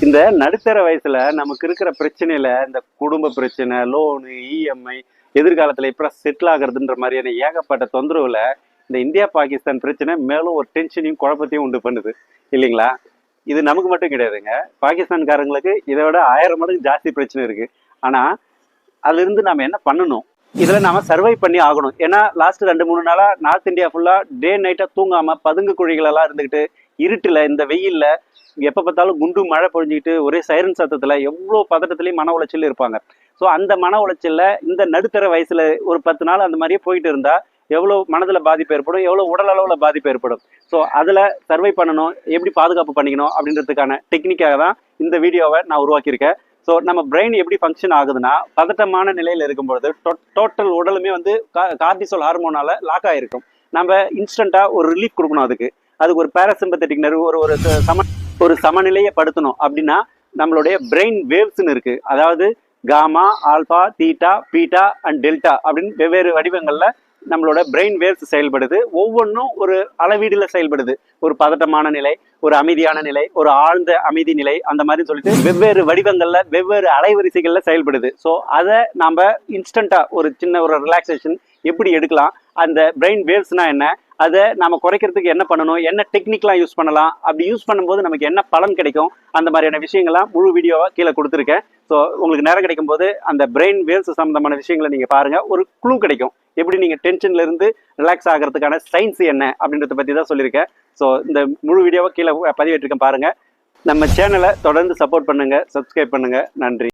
இந்த நடுத்தர வயசுல நமக்கு இருக்கிற பிரச்சனையில இந்த குடும்ப பிரச்சனை, லோனு, இஎம்ஐ, எதிர்காலத்துல இப்ப செட்டில் ஆகுறதுன்ற மாதிரியான ஏகப்பட்ட தொந்தரவுல இந்த இந்தியா பாகிஸ்தான் பிரச்சனை மேலும் ஒரு டென்ஷனையும் குழப்பத்தையும் உண்டு பண்ணுது இல்லைங்களா? இது நமக்கு மட்டும் கிடையாதுங்க. பாகிஸ்தான்காரங்களுக்கு இதை விட 1000 மடங்கு ஜாஸ்தி பிரச்சனை இருக்கு. ஆனா அதுல இருந்து நாம என்ன பண்ணணும்? இதுல நாம சர்வை பண்ணி ஆகணும். ஏன்னா லாஸ்ட் 2-3 நாளா நார்த் இந்தியா ஃபுல்லா டே நைட்டா தூங்காம பதுங்கு குழிகள் எல்லாம் இருந்துகிட்டு இருட்டுல இந்த வெயில்ல எப்ப பார்த்தாலும் குண்டு மழை பொழிஞ்சுக்கிட்டு ஒரே சைரன் சத்தத்துல எவ்வளவு பதட்டத்திலயும் மன உளைச்சல் இருப்பாங்க. ஸோ அந்த மன உளைச்சல்ல இந்த நடுத்தர வயசுல ஒரு 10 நாள் அந்த மாதிரியே போயிட்டு இருந்தா எவ்வளவு மனதுல பாதிப்பு ஏற்படும், எவ்வளவு உடல் அளவுல பாதிப்பு ஏற்படும். ஸோ அதுல சர்வை பண்ணணும், எப்படி பாதுகாப்பு பண்ணிக்கணும் அப்படின்றதுக்கான டெக்னிக்காக தான் இந்த வீடியோவை நான் உருவாக்கியிருக்கேன். ஸோ நம்ம பிரெயின் எப்படி ஃபங்க்ஷன் ஆகுதுன்னா, பதட்டமான நிலையில இருக்கும்பொழுது டோட்டல் உடலுமே வந்து கார்டிசோல் ஹார்மோனால லாக் ஆகிருக்கும். நம்ம இன்ஸ்டண்டா ஒரு ரிலீஃப் கொடுக்கணும். அதுக்கு ஒரு பேராசிம்பத்தட்டிக் நர்வ் ஒரு சமநிலையை படுத்தணும். அப்படின்னா நம்மளுடைய பிரெயின் வேவ்ஸ்ன்னு இருக்கு. அதாவது gamma, alpha, theta, beta and delta அப்படின்னு வெவ்வேறு வடிவங்கள்ல நம்மளோட பிரெயின் வேவ்ஸ் செயல்படுது. ஒவ்வொன்றும் ஒரு அளவீடுல செயல்படுது. ஒரு பதட்டமான நிலை, ஒரு அமைதியான நிலை, ஒரு ஆழ்ந்த அமைதி நிலை, அந்த மாதிரி சொல்லிட்டு வெவ்வேறு வடிவங்கள்ல வெவ்வேறு அலைவரிசைகள்ல செயல்படுது. ஸோ அதை நாம இன்ஸ்டண்டா ஒரு சின்ன ஒரு ரிலாக்ஸேஷன் எப்படி எடுக்கலாம், அந்த பிரெயின் வேவ்ஸ்னா என்ன, அதை நாம குறைக்கிறதுக்கு என்ன பண்ணணும், என்ன டெக்னிக்லாம் யூஸ் பண்ணலாம், அப்படி யூஸ் பண்ணும்போது நமக்கு என்ன பலன் கிடைக்கும், அந்த மாதிரியான விஷயங்கள்லாம் முழு வீடியோவா கீழே கொடுத்துருக்கேன். ஸோ உங்களுக்கு நேரம் கிடைக்கும் போது அந்த பிரெயின் வேவ்ஸ் சம்பந்தமான விஷயங்களை நீங்க பாருங்க. ஒரு க்ளூ கிடைக்கும், எப்படி நீங்க டென்ஷன்ல இருந்து ரிலாக்ஸ் ஆகிறதுக்கான சயின்ஸ் என்ன அப்படின்றத பத்தி தான் சொல்லியிருக்கேன். ஸோ இந்த முழு வீடியோவை கீழே பதிவேற்றிருக்கேன் பாருங்க. நம்ம சேனலை தொடர்ந்து சப்போர்ட் பண்ணுங்க, சப்ஸ்கிரைப் பண்ணுங்க. நன்றி.